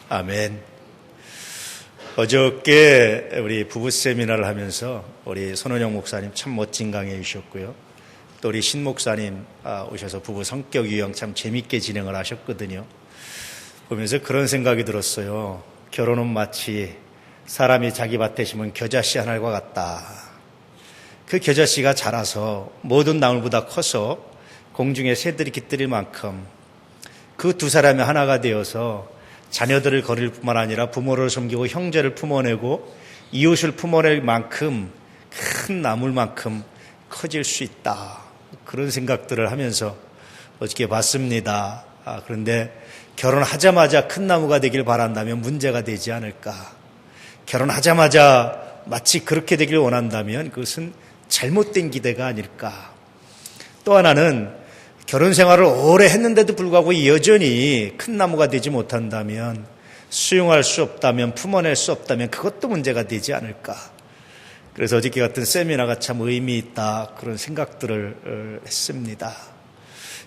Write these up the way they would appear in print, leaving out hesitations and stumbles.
아멘. 어저께 우리 부부 세미나를 하면서 우리 손원영 목사님 참 멋진 강의 주셨고요. 또 우리 신 목사님 오셔서 부부 성격 유형 참 재밌게 진행을 하셨거든요. 보면서 그런 생각이 들었어요. 결혼은 마치 사람이 자기 밭에 심은 겨자씨 한 알과 같다. 그 겨자씨가 자라서 모든 나물보다 커서 공중에 새들이 깃들일 만큼 그 두 사람이 하나가 되어서 자녀들을 거릴 뿐만 아니라 부모를 섬기고 형제를 품어내고 이웃을 품어낼 만큼 큰 나물만큼 커질 수 있다. 그런 생각들을 하면서 어저께 봤습니다. 그런데 결혼하자마자 큰 나무가 되길 바란다면 문제가 되지 않을까. 결혼하자마자 마치 그렇게 되길 원한다면 그것은 잘못된 기대가 아닐까. 또 하나는 결혼 생활을 오래 했는데도 불구하고 여전히 큰 나무가 되지 못한다면, 수용할 수 없다면, 품어낼 수 없다면 그것도 문제가 되지 않을까. 그래서 어저께 같은 세미나가 참 의미 있다, 그런 생각들을 했습니다.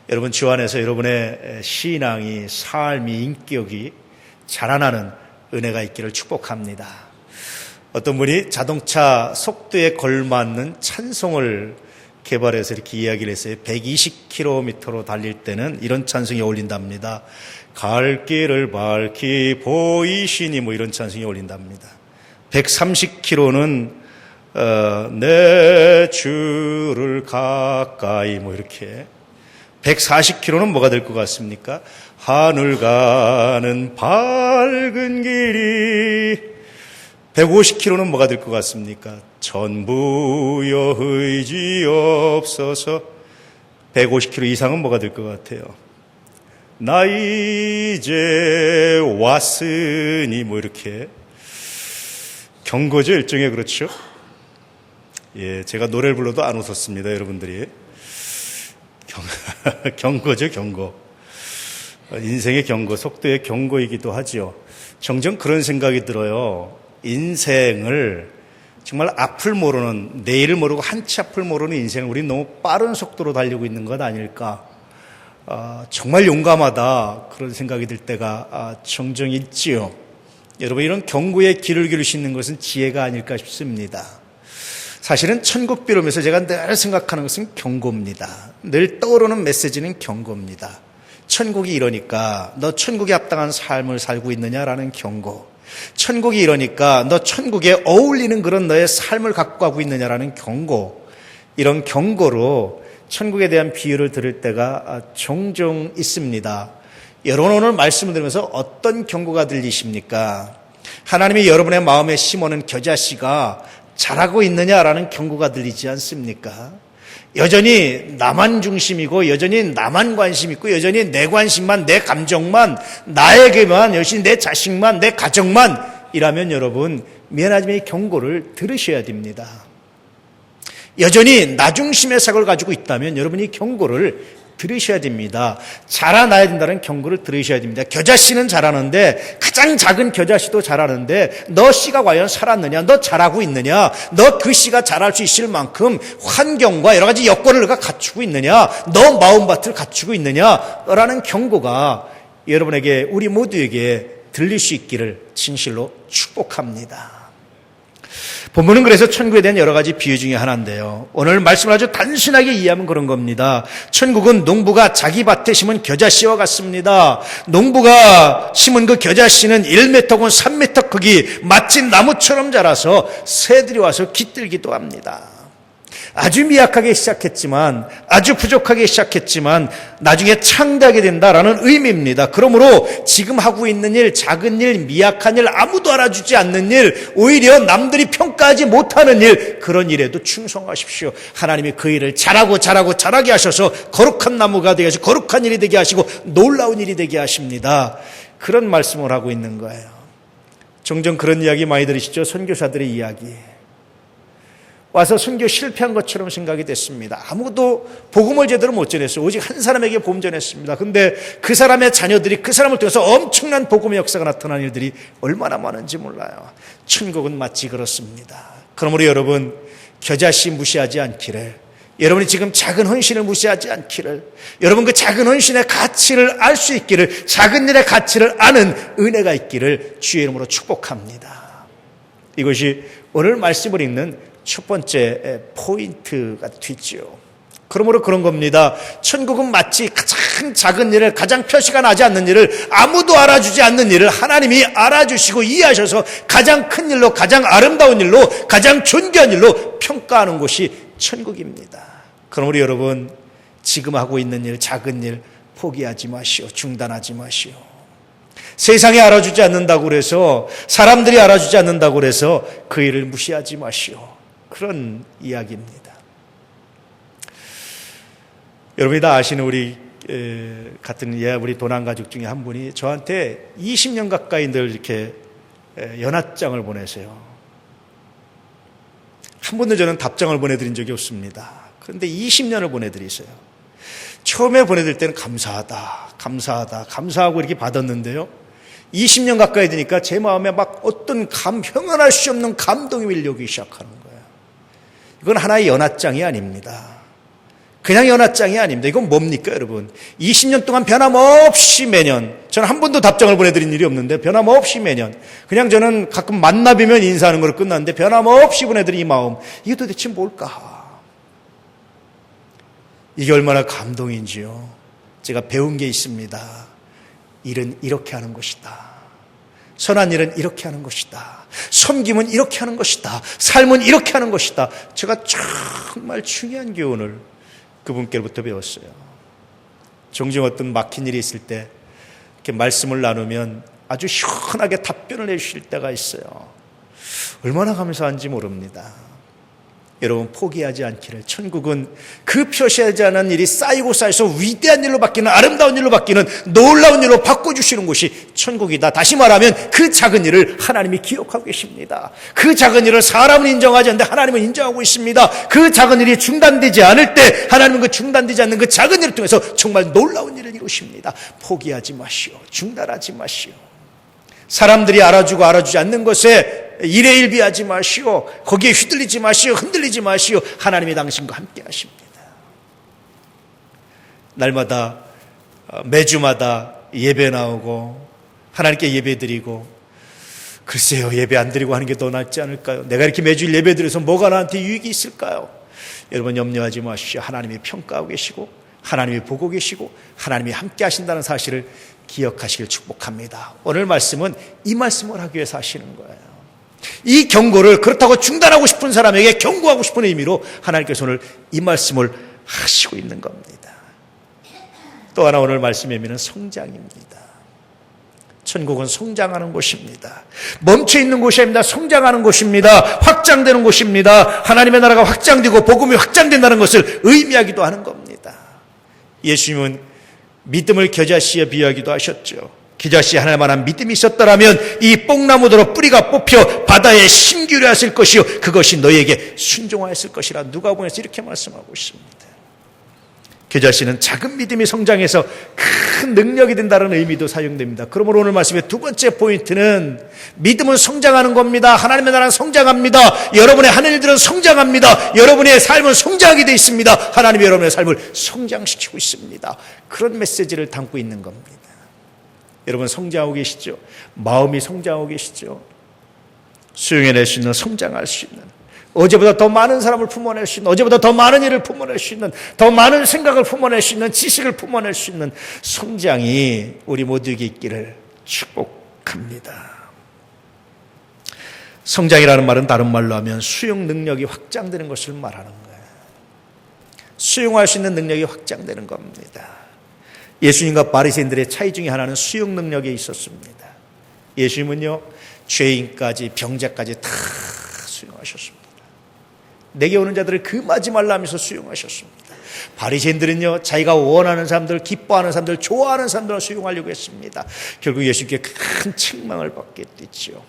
여러분 주 안에서 여러분의 신앙이, 삶이, 인격이 자라나는 은혜가 있기를 축복합니다. 어떤 분이 자동차 속도에 걸맞는 찬송을 개발해서 이렇게 이야기를 했어요. 120km로 달릴 때는 이런 찬송이 어울린답니다. 갈 길을 밝히 보이시니 뭐 이런 찬송이 어울린답니다. 130km는 내 주를 가까이 뭐 이렇게. 140km는 뭐가 될 것 같습니까? 하늘 가는 밝은 길이. 150km는 뭐가 될 것 같습니까? 전부여 의지없어서. 150km 이상은 뭐가 될 것 같아요? 나 이제 왔으니 뭐 이렇게. 경고죠, 일종의. 그렇죠? 예, 제가 노래를 불러도 안 웃었습니다, 여러분들이. 경고죠, 경고. 인생의 경고, 속도의 경고이기도 하죠. 종종 그런 생각이 들어요. 인생을 정말 앞을 모르는, 내일을 모르고 한치 앞을 모르는 인생을 우리 너무 빠른 속도로 달리고 있는 것 아닐까. 정말 용감하다, 그런 생각이 들 때가 종종 있지요. 여러분, 이런 경고에 귀를 기울이시는 것은 지혜가 아닐까 싶습니다. 사실은 천국 비로면서 제가 늘 생각하는 것은 경고입니다. 늘 떠오르는 메시지는 경고입니다. 천국이 이러니까 너 천국에 합당한 삶을 살고 있느냐라는 경고. 천국이 이러니까 너 천국에 어울리는 그런 너의 삶을 갖고 가고 있느냐라는 경고. 이런 경고로 천국에 대한 비유를 들을 때가 종종 있습니다. 여러분 오늘 말씀을 들으면서 어떤 경고가 들리십니까? 하나님이 여러분의 마음에 심어놓은 겨자씨가 자라고 있느냐라는 경고가 들리지 않습니까? 여전히 나만 중심이고 여전히 나만 관심 있고 여전히 내 관심만, 내 감정만, 나에게만, 여전히 내 자식만, 내 가정만 이라면 여러분 미안하지만 이 경고를 들으셔야 됩니다. 여전히 나 중심의 생각을 가지고 있다면 여러분이 이 경고를 들으셔야 됩니다. 자라나야 된다는 경고를 들으셔야 됩니다. 겨자씨는 자라는데 가장 작은 겨자씨도 자라는데 너 씨가 과연 살았느냐, 너 자라고 있느냐, 너 그 씨가 자랄 수 있을 만큼 환경과 여러 가지 여건을 너가 갖추고 있느냐, 너 마음밭을 갖추고 있느냐라는 경고가 여러분에게, 우리 모두에게 들릴 수 있기를 진실로 축복합니다. 본문은 그래서 천국에 대한 여러 가지 비유 중에 하나인데요. 오늘 말씀을 아주 단순하게 이해하면 그런 겁니다. 천국은 농부가 자기 밭에 심은 겨자씨와 같습니다. 농부가 심은 그 겨자씨는 1m 혹은 3m 크기, 마치 나무처럼 자라서 새들이 와서 깃들기도 합니다. 아주 미약하게 시작했지만, 아주 부족하게 시작했지만 나중에 창대하게 된다라는 의미입니다. 그러므로 지금 하고 있는 일, 작은 일, 미약한 일, 아무도 알아주지 않는 일, 오히려 남들이 평가하지 못하는 일, 그런 일에도 충성하십시오. 하나님이 그 일을 잘하게 하셔서 거룩한 나무가 되게 하시고 거룩한 일이 되게 하시고 놀라운 일이 되게 하십니다. 그런 말씀을 하고 있는 거예요. 종종 그런 이야기 많이 들으시죠? 선교사들의 이야기. 와서 선교 실패한 것처럼 생각이 됐습니다. 아무도 복음을 제대로 못 전했어요. 오직 한 사람에게 복음 전했습니다. 그런데 그 사람의 자녀들이 그 사람을 통해서 엄청난 복음의 역사가 나타난 일들이 얼마나 많은지 몰라요. 천국은 마치 그렇습니다. 그러므로 여러분, 겨자씨 무시하지 않기를, 여러분이 지금 작은 헌신을 무시하지 않기를, 여러분 그 작은 헌신의 가치를 알 수 있기를, 작은 일의 가치를 아는 은혜가 있기를 주의 이름으로 축복합니다. 이것이 오늘 말씀을 읽는 첫 번째 포인트가 되죠. 그러므로 그런 겁니다. 천국은 마치 가장 작은 일을, 가장 표시가 나지 않는 일을, 아무도 알아주지 않는 일을 하나님이 알아주시고 이해하셔서 가장 큰 일로, 가장 아름다운 일로, 가장 존귀한 일로 평가하는 곳이 천국입니다. 그러므로 여러분, 지금 하고 있는 일, 작은 일 포기하지 마시오. 중단하지 마시오. 세상이 알아주지 않는다고 그래서, 사람들이 알아주지 않는다고 그래서 그 일을 무시하지 마시오. 그런 이야기입니다. 여러분이 다 아시는 우리 같은 우리 도난 가족 중에 한 분이 저한테 20년 가까이 늘 이렇게 연하장을 보내세요. 한 번도 저는 답장을 보내드린 적이 없습니다. 그런데 20년을 보내드리세요. 처음에 보내드릴 때는 감사하고 이렇게 받았는데요. 20년 가까이 되니까 제 마음에 막 어떤 형언할 수 없는 감동이 밀려오기 시작하는 거예요. 이건 하나의 연하장이 아닙니다. 그냥 연하장이 아닙니다. 이건 뭡니까, 여러분? 20년 동안 변함없이 매년, 저는 한 번도 답장을 보내드린 일이 없는데 변함없이 매년, 그냥 저는 가끔 만나 뵈면 인사하는 걸로 끝났는데 변함없이 보내드린 이 마음, 이게 도대체 뭘까? 이게 얼마나 감동인지요. 제가 배운 게 있습니다. 일은 이렇게 하는 것이다. 선한 일은 이렇게 하는 것이다. 섬김은 이렇게 하는 것이다. 삶은 이렇게 하는 것이다. 제가 정말 중요한 교훈을 그분께로부터 배웠어요. 종종 어떤 막힌 일이 있을 때 이렇게 말씀을 나누면 아주 시원하게 답변을 해주실 때가 있어요. 얼마나 감사한지 모릅니다. 여러분, 포기하지 않기를. 천국은 그 표시하지 않은 일이 쌓이고 쌓여서 위대한 일로 바뀌는, 아름다운 일로 바뀌는, 놀라운 일로 바꿔주시는 곳이 천국이다. 다시 말하면 그 작은 일을 하나님이 기억하고 계십니다. 그 작은 일을 사람은 인정하지 않는데 하나님은 인정하고 있습니다. 그 작은 일이 중단되지 않을 때 하나님은 그 중단되지 않는 그 작은 일을 통해서 정말 놀라운 일을 이루십니다. 포기하지 마시오. 중단하지 마시오. 사람들이 알아주고 알아주지 않는 것에 일에 일비하지 마시오. 거기에 휘둘리지 마시오. 흔들리지 마시오. 하나님이 당신과 함께 하십니다. 날마다, 매주마다 예배 나오고 하나님께 예배 드리고, 글쎄요, 예배 안 드리고 하는 게 더 낫지 않을까요? 내가 이렇게 매주 예배 드려서 뭐가 나한테 유익이 있을까요? 여러분, 염려하지 마시오. 하나님이 평가하고 계시고, 하나님이 보고 계시고, 하나님이 함께 하신다는 사실을 기억하시길 축복합니다. 오늘 말씀은 이 말씀을 하기 위해서 하시는 거예요. 이 경고를, 그렇다고 중단하고 싶은 사람에게 경고하고 싶은 의미로 하나님께서 오늘 이 말씀을 하시고 있는 겁니다. 또 하나 오늘 말씀의 의미는 성장입니다. 천국은 성장하는 곳입니다. 멈춰있는 곳이 아닙니다. 성장하는 곳입니다. 확장되는 곳입니다. 하나님의 나라가 확장되고 복음이 확장된다는 것을 의미하기도 하는 겁니다. 예수님은 믿음을 겨자씨에 비유하기도 하셨죠. 겨자씨에 하나만한 믿음이 있었더라면 이 뽕나무대로 뿌리가 뽑혀 바다에 심기로 했을 것이요 그것이 너희에게 순종하였을 것이라. 누가복음에서 이렇게 말씀하고 있습니다. 겨자씨는 작은 믿음이 성장해서 큰 능력이 된다는 의미도 사용됩니다. 그러므로 오늘 말씀의 두 번째 포인트는 믿음은 성장하는 겁니다. 하나님의 나라는 성장합니다. 여러분의 하는 일들은 성장합니다. 여러분의 삶은 성장하게 되어 있습니다. 하나님이 여러분의 삶을 성장시키고 있습니다. 그런 메시지를 담고 있는 겁니다. 여러분, 성장하고 계시죠? 마음이 성장하고 계시죠? 수용해낼 수 있는, 성장할 수 있는, 어제보다 더 많은 사람을 품어낼 수 있는, 어제보다 더 많은 일을 품어낼 수 있는, 더 많은 생각을 품어낼 수 있는, 지식을 품어낼 수 있는 성장이 우리 모두에게 있기를 축복합니다. 성장이라는 말은 다른 말로 하면 수용 능력이 확장되는 것을 말하는 거예요. 수용할 수 있는 능력이 확장되는 겁니다. 예수님과 바리새인들의 차이 중에 하나는 수용 능력에 있었습니다. 예수님은요, 죄인까지 병자까지 다 수용하셨습니다. 내게 오는 자들을 금하지 말라 하면서 수용하셨습니다. 바리새인들은요, 자기가 원하는 사람들, 기뻐하는 사람들, 좋아하는 사람들을 수용하려고 했습니다. 결국 예수님께 큰 책망을 받게 됐죠.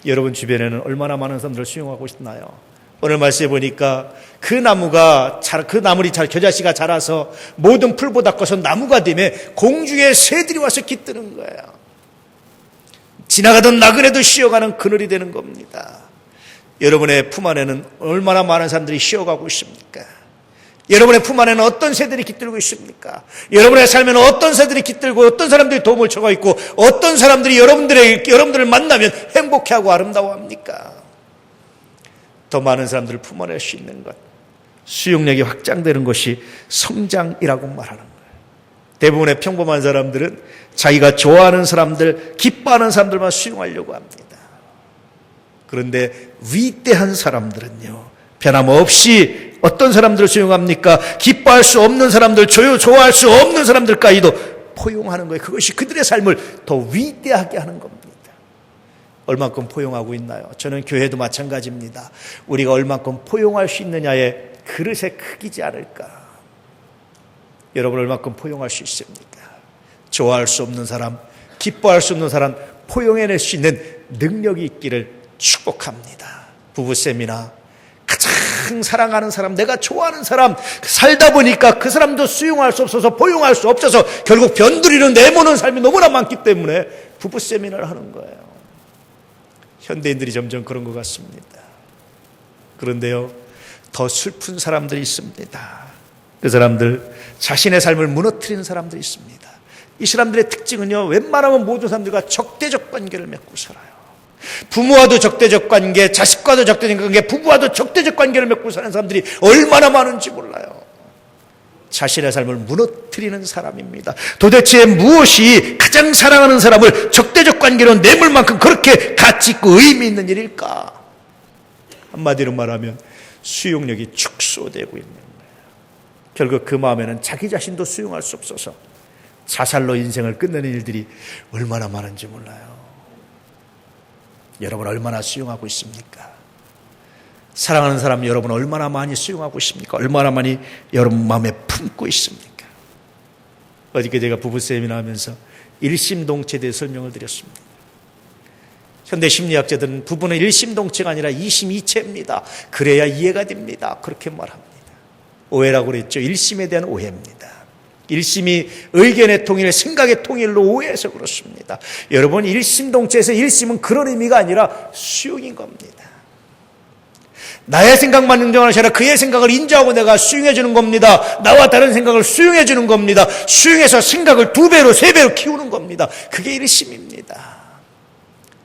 여러분 주변에는 얼마나 많은 사람들을 수용하고 있나요? 오늘 말씀해 보니까 그 나물이 겨자씨가 자라서 모든 풀보다 커서 나무가 되며 공중에 새들이 와서 깃드는 거예요. 지나가던 나그네도 쉬어가는 그늘이 되는 겁니다. 여러분의 품 안에는 얼마나 많은 사람들이 쉬어가고 있습니까? 여러분의 품 안에는 어떤 새들이 깃들고 있습니까? 여러분의 삶에는 어떤 새들이 깃들고 어떤 사람들이 도움을 청하고 있고 어떤 사람들이 여러분들을 만나면 행복해하고 아름다워합니까? 더 많은 사람들을 품어낼 수 있는 것, 수용력이 확장되는 것이 성장이라고 말하는 거예요. 대부분의 평범한 사람들은 자기가 좋아하는 사람들, 기뻐하는 사람들만 수용하려고 합니다. 그런데 위대한 사람들은요, 변함없이 어떤 사람들을 수용합니까? 기뻐할 수 없는 사람들, 좋아할 수 없는 사람들까지도 포용하는 거예요. 그것이 그들의 삶을 더 위대하게 하는 겁니다. 얼만큼 포용하고 있나요? 저는 교회도 마찬가지입니다. 우리가 얼만큼 포용할 수 있느냐의 그릇의 크기지 않을까. 여러분 얼만큼 포용할 수 있습니까? 좋아할 수 없는 사람, 기뻐할 수 없는 사람 포용해낼 수 있는 능력이 있기를 축복합니다. 부부쌤이나 가장 사랑하는 사람, 내가 좋아하는 사람, 살다 보니까 그 사람도 수용할 수 없어서 포용할 수 없어서 결국 변두리로 내모는 삶이 너무나 많기 때문에 부부 세미나를 하는 거예요. 현대인들이 점점 그런 것 같습니다. 그런데요, 더 슬픈 사람들이 있습니다. 그 사람들, 자신의 삶을 무너뜨리는 사람들이 있습니다. 이 사람들의 특징은요, 웬만하면 모든 사람들과 적대적 관계를 맺고 살아요. 부모와도 적대적 관계, 자식과도 적대적 관계, 부부와도 적대적 관계를 맺고 사는 사람들이 얼마나 많은지 몰라요. 자신의 삶을 무너뜨리는 사람입니다. 도대체 무엇이 가장 사랑하는 사람을 적대적 관계로 내몰 만큼 그렇게 가치 있고 의미 있는 일일까? 한마디로 말하면 수용력이 축소되고 있는 거예요. 결국 그 마음에는 자기 자신도 수용할 수 없어서 자살로 인생을 끝내는 일들이 얼마나 많은지 몰라요. 여러분 얼마나 수용하고 있습니까? 사랑하는 사람 여러분 얼마나 많이 수용하고 있습니까? 얼마나 많이 여러분 마음에 품고 있습니까? 어저께 제가 부부 세미나 하면서 일심동체에 대해 설명을 드렸습니다. 현대 심리학자들은 부부는 일심동체가 아니라 이심이체입니다. 그래야 이해가 됩니다. 그렇게 말합니다. 오해라고 그랬죠. 일심에 대한 오해입니다. 일심이 의견의 통일, 생각의 통일로 오해해서 그렇습니다. 여러분 일심동체에서 일심은 그런 의미가 아니라 수용인 겁니다. 나의 생각만 인정하는 것이 아니라 그의 생각을 인정하고 내가 수용해 주는 겁니다. 나와 다른 생각을 수용해 주는 겁니다. 수용해서 생각을 2배로 3배로 키우는 겁니다. 그게 일심입니다.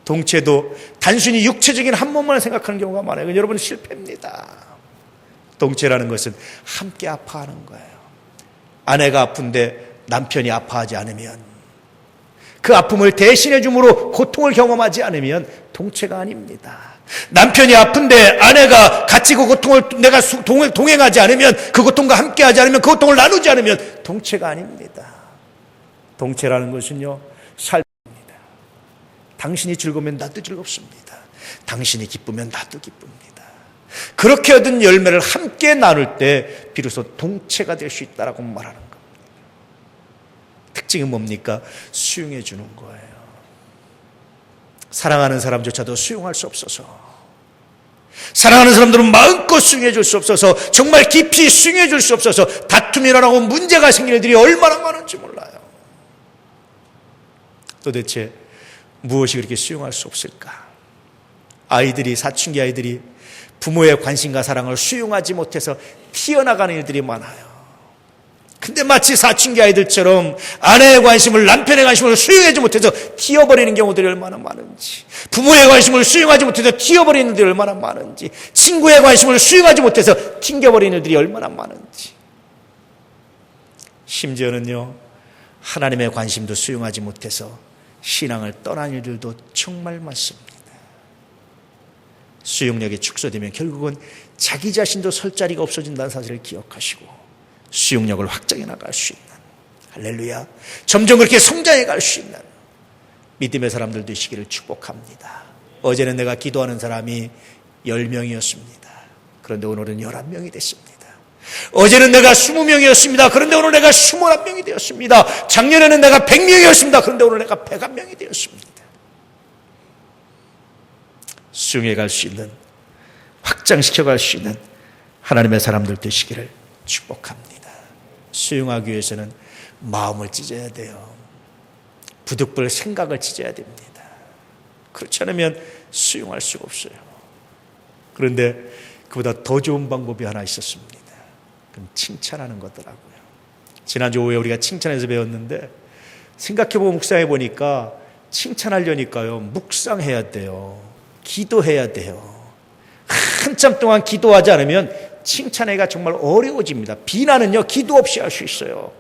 동체도 단순히 육체적인 한 몸만 생각하는 경우가 많아요. 여러분 실패입니다. 동체라는 것은 함께 아파하는 거예요. 아내가 아픈데 남편이 아파하지 않으면, 그 아픔을 대신해 줌으로 고통을 경험하지 않으면 동체가 아닙니다. 남편이 아픈데 아내가 같이 그 고통을 내가 동행하지 않으면, 그 고통과 함께하지 않으면, 그 고통을 나누지 않으면 동체가 아닙니다. 동체라는 것은요, 삶입니다. 당신이 즐거우면 나도 즐겁습니다. 당신이 기쁘면 나도 기쁩니다. 그렇게 얻은 열매를 함께 나눌 때 비로소 동체가 될 수 있다라고 말하는 겁니다. 특징은 뭡니까? 수용해 주는 거예요. 사랑하는 사람조차도 수용할 수 없어서, 사랑하는 사람들은 마음껏 수용해 줄 수 없어서, 정말 깊이 수용해 줄 수 없어서 다툼이 일어나고 문제가 생기는 일들이 얼마나 많은지 몰라요. 도대체 무엇이 그렇게 수용할 수 없을까? 아이들이, 사춘기 아이들이 부모의 관심과 사랑을 수용하지 못해서 튀어나가는 일들이 많아요. 근데 마치 사춘기 아이들처럼 아내의 관심을, 남편의 관심을 수용하지 못해서 튀어버리는 경우들이 얼마나 많은지, 부모의 관심을 수용하지 못해서 튀어버리는 일들이 얼마나 많은지, 친구의 관심을 수용하지 못해서 튕겨버리는 일들이 얼마나 많은지, 심지어는요, 하나님의 관심도 수용하지 못해서 신앙을 떠난 일들도 정말 많습니다. 수용력이 축소되면 결국은 자기 자신도 설 자리가 없어진다는 사실을 기억하시고 수용력을 확장해 나갈 수 있는, 할렐루야, 점점 그렇게 성장해 갈 수 있는 믿음의 사람들 되시기를 축복합니다. 어제는 내가 기도하는 사람이 10명이었습니다. 그런데 오늘은 11명이 됐습니다. 어제는 내가 20명이었습니다. 그런데 오늘 내가 21명이 되었습니다. 작년에는 내가 100명이었습니다. 그런데 오늘 내가 101명이 되었습니다. 수용해 갈 수 있는, 확장시켜 갈 수 있는 하나님의 사람들 되시기를 축복합니다. 수용하기 위해서는 마음을 찢어야 돼요. 부득불 생각을 찢어야 됩니다. 그렇지 않으면 수용할 수가 없어요. 그런데 그보다 더 좋은 방법이 하나 있었습니다. 그럼 칭찬하는 거더라고요. 지난주 오후에 우리가 칭찬에서 배웠는데 생각해보고 묵상해 보니까 칭찬하려니까요, 묵상해야 돼요. 기도해야 돼요. 한참 동안 기도하지 않으면 칭찬하기가 정말 어려워집니다. 비난은요, 기도 없이 할 수 있어요.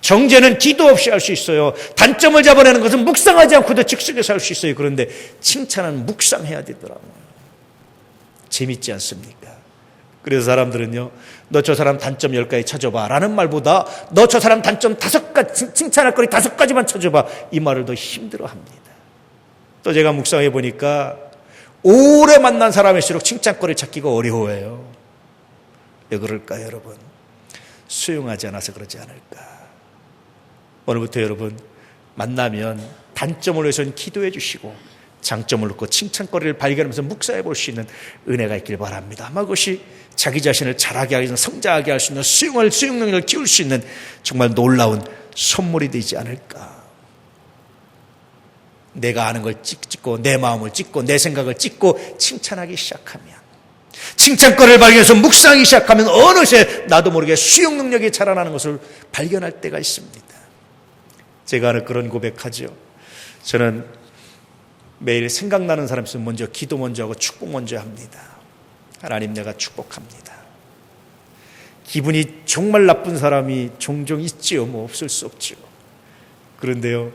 정죄는 기도 없이 할 수 있어요. 단점을 잡아내는 것은 묵상하지 않고도 즉석에서 할 수 있어요. 그런데 칭찬은 묵상해야 되더라고요. 재밌지 않습니까? 그래서 사람들은요, 너 저 사람 단점 10가지 찾아봐 라는 말보다 너 저 사람 단점 5가지, 칭찬할 거리 5가지만 찾아봐, 이 말을 더 힘들어합니다. 또 제가 묵상해 보니까 오래 만난 사람일수록 칭찬거리 찾기가 어려워요. 왜 그럴까요, 여러분? 수용하지 않아서 그러지 않을까? 오늘부터 여러분, 만나면 단점을 위해서는 기도해 주시고 장점을 놓고 칭찬거리를 발견하면서 묵상해 볼 수 있는 은혜가 있길 바랍니다. 아마 그것이 자기 자신을 잘하게 하기 위해서 성장하게 할 수 있는 수용 능력을 키울 수 있는 정말 놀라운 선물이 되지 않을까. 내가 아는 걸 찍고 내 마음을 찍고 내 생각을 찍고 칭찬하기 시작하면, 칭찬거리를 발견해서 묵상하기 시작하면 어느새 나도 모르게 수용 능력이 자라나는 것을 발견할 때가 있습니다. 제가 하는 그런 고백하죠. 저는 매일 생각나는 사람 있으면 먼저 기도 먼저 하고 축복 먼저 합니다. 하나님, 내가 축복합니다. 기분이 정말 나쁜 사람이 종종 있지요. 뭐 없을 수 없지요. 그런데요,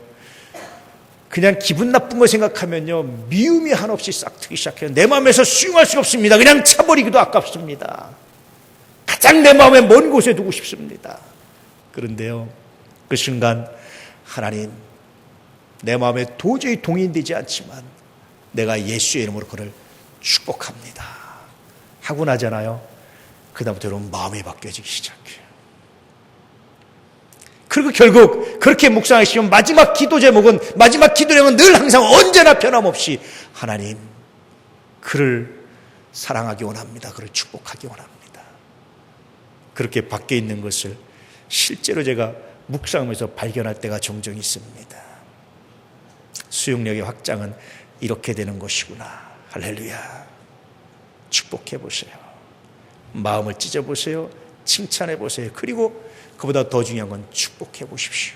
그냥 기분 나쁜 거 생각하면요, 미움이 한없이 싹트기 시작해요. 내 마음에서 수용할 수가 없습니다. 그냥 차버리기도 아깝습니다. 가장 내 마음의 먼 곳에 두고 싶습니다. 그런데요, 그 순간 하나님, 내 마음에 도저히 동의되지 않지만 내가 예수의 이름으로 그를 축복합니다 하고 나잖아요. 그다음부터 여러분 마음이 바뀌어지기 시작해요. 그리고 결국 그렇게 묵상하시면 마지막 기도 제목은, 마지막 기도 내용은 늘 항상 언제나 변함없이 하나님, 그를 사랑하기 원합니다. 그를 축복하기 원합니다. 그렇게 바뀌어 있는 것을 실제로 제가 묵상하면서 발견할 때가 종종 있습니다. 수용력의 확장은 이렇게 되는 것이구나. 할렐루야. 축복해 보세요. 마음을 찢어보세요. 칭찬해 보세요. 그리고 그보다 더 중요한 건 축복해 보십시오.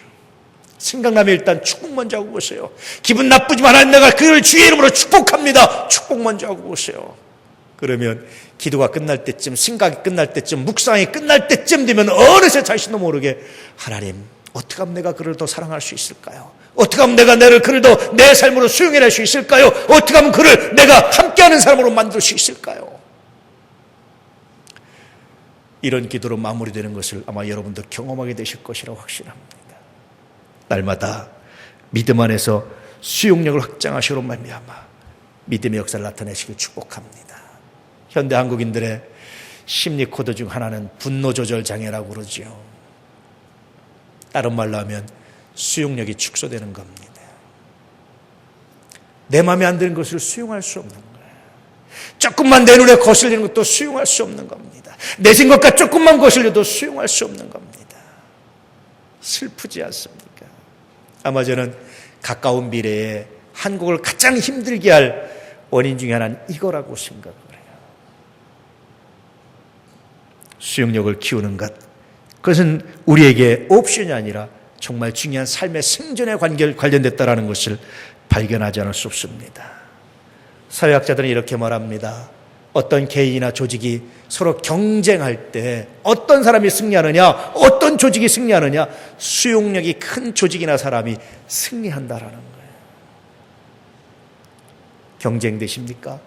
생각나면 일단 축복 먼저 하고 보세요. 기분 나쁘지만 하나님, 내가 그를 주의 이름으로 축복합니다. 축복 먼저 하고 보세요. 그러면 기도가 끝날 때쯤, 생각이 끝날 때쯤, 묵상이 끝날 때쯤 되면 어느새 자신도 모르게 하나님, 어떻게 하면 내가 그를 더 사랑할 수 있을까요? 어떻게 하면 내가 그를 더 내 삶으로 수용해낼 수 있을까요? 어떻게 하면 그를 내가 함께하는 사람으로 만들 수 있을까요? 이런 기도로 마무리되는 것을 아마 여러분도 경험하게 되실 것이라고 확신합니다. 날마다 믿음 안에서 수용력을 확장하시로 말미암아 믿음의 역사를 나타내시길 축복합니다. 현대 한국인들의 심리 코드 중 하나는 분노 조절 장애라고 그러죠. 다른 말로 하면 수용력이 축소되는 겁니다. 내 마음에 안 드는 것을 수용할 수 없는 거예요. 조금만 내 눈에 거슬리는 것도 수용할 수 없는 겁니다. 내 생각과 조금만 거슬려도 수용할 수 없는 겁니다. 슬프지 않습니까? 아마 저는 가까운 미래에 한국을 가장 힘들게 할 원인 중에 하나는 이거라고 생각을 해요. 수용력을 키우는 것, 그것은 우리에게 옵션이 아니라 정말 중요한 삶의 생존에 관련됐다는 것을 발견하지 않을 수 없습니다. 사회학자들은 이렇게 말합니다. 어떤 개인이나 조직이 서로 경쟁할 때 어떤 사람이 승리하느냐, 어떤 조직이 승리하느냐, 수용력이 큰 조직이나 사람이 승리한다라는 거예요. 경쟁되십니까?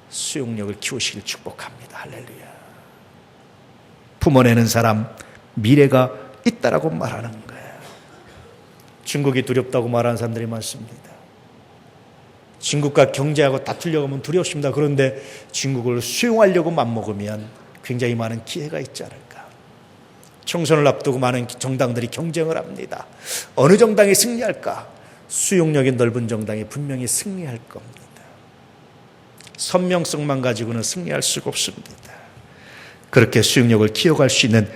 수용력을 키우시길 축복합니다. 할렐루야. 품어내는 사람, 미래가 있다라고 말하는 거예요. 중국이 두렵다고 말하는 사람들이 많습니다. 중국과 경제하고 다투려고 하면 두렵습니다. 그런데 중국을 수용하려고 맘먹으면 굉장히 많은 기회가 있지 않을까. 총선을 앞두고 많은 정당들이 경쟁을 합니다. 어느 정당이 승리할까? 수용력이 넓은 정당이 분명히 승리할 겁니다. 선명성만 가지고는 승리할 수가 없습니다. 그렇게 수용력을 키워갈 수 있는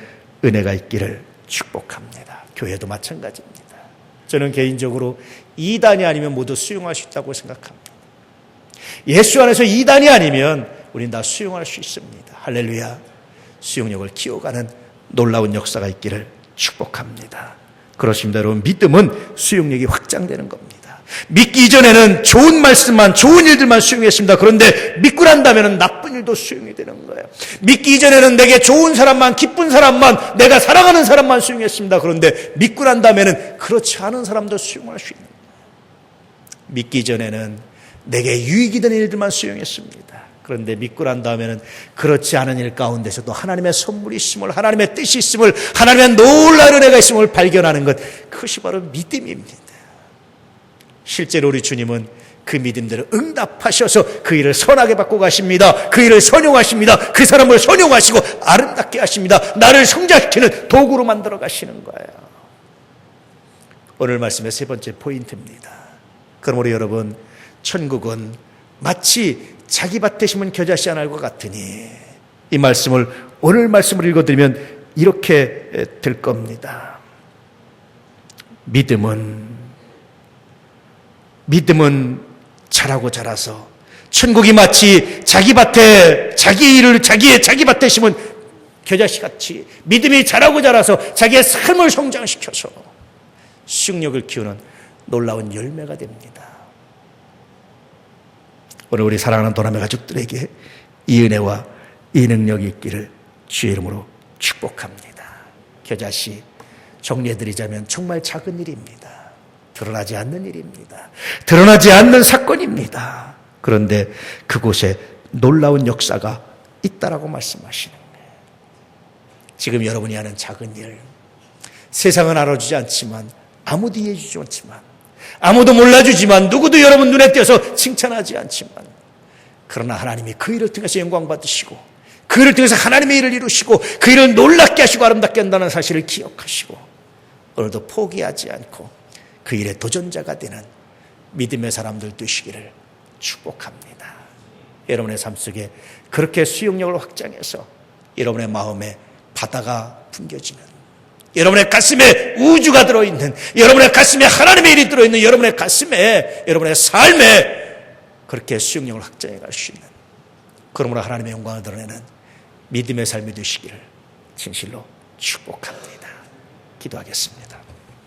은혜가 있기를 축복합니다. 교회도 마찬가지입니다. 저는 개인적으로 2단이 아니면 모두 수용할 수 있다고 생각합니다. 예수 안에서 2단이 아니면 우리는 다 수용할 수 있습니다. 할렐루야. 수용력을 키워가는 놀라운 역사가 있기를 축복합니다. 그렇습니다. 여러분, 믿음은 수용력이 확장되는 겁니다. 믿기 이전에는 좋은 말씀만, 좋은 일들만 수용했습니다. 그런데 믿고 난 다음에는 나쁜 일도 수용이 되는 거예요. 믿기 이전에는 내게 좋은 사람만, 기쁜 사람만, 내가 사랑하는 사람만 수용했습니다. 그런데 믿고 난 다음에는 그렇지 않은 사람도 수용할 수 있는 거예요. 믿기 전에는 내게 유익이 되는 일들만 수용했습니다. 그런데 믿고 난 다음에는 그렇지 않은 일 가운데서도 하나님의 선물이 있음을, 하나님의 뜻이 있음을, 하나님의 놀라운 은혜가 있음을 발견하는 것, 그것이 바로 믿음입니다. 실제로 우리 주님은 그 믿음대로 응답하셔서 그 일을 선하게 받고 가십니다. 그 일을 선용하십니다. 그 사람을 선용하시고 아름답게 하십니다. 나를 성장시키는 도구로 만들어 가시는 거예요. 오늘 말씀의 세 번째 포인트입니다. 그럼 우리 여러분, 천국은 마치 자기 밭에 심은 겨자씨 하나과 같으니, 이 말씀을, 오늘 말씀을 읽어드리면 이렇게 될 겁니다. 믿음은 자라고 자라서 천국이 마치 자기 밭에, 자기 밭에 심은 겨자씨 같이 믿음이 자라고 자라서 자기의 삶을 성장시켜서 수용력을 키우는 놀라운 열매가 됩니다. 오늘 우리 사랑하는 도남의 가족들에게 이 은혜와 이 능력이 있기를 주의 이름으로 축복합니다. 겨자씨, 정리해드리자면 정말 작은 일입니다. 드러나지 않는 일입니다. 드러나지 않는 사건입니다. 그런데 그곳에 놀라운 역사가 있다라고 말씀하시는 거예요. 지금 여러분이 하는 작은 일, 세상은 알아주지 않지만, 아무도 이해해주지 않지만, 아무도 몰라주지만, 누구도 여러분 눈에 띄어서 칭찬하지 않지만, 그러나 하나님이 그 일을 통해서 영광 받으시고, 그 일을 통해서 하나님의 일을 이루시고, 그 일을 놀랍게 하시고 아름답게 한다는 사실을 기억하시고, 오늘도 포기하지 않고 그 일의 도전자가 되는 믿음의 사람들 되시기를 축복합니다. 여러분의 삶 속에 그렇게 수용력을 확장해서 여러분의 마음에 바다가 풍겨지는, 여러분의 가슴에 우주가 들어있는, 여러분의 가슴에 하나님의 일이 들어있는, 여러분의 가슴에, 여러분의 삶에 그렇게 수용력을 확장해 갈 수 있는, 그러므로 하나님의 영광을 드러내는 믿음의 삶이 되시기를 진실로 축복합니다. 기도하겠습니다.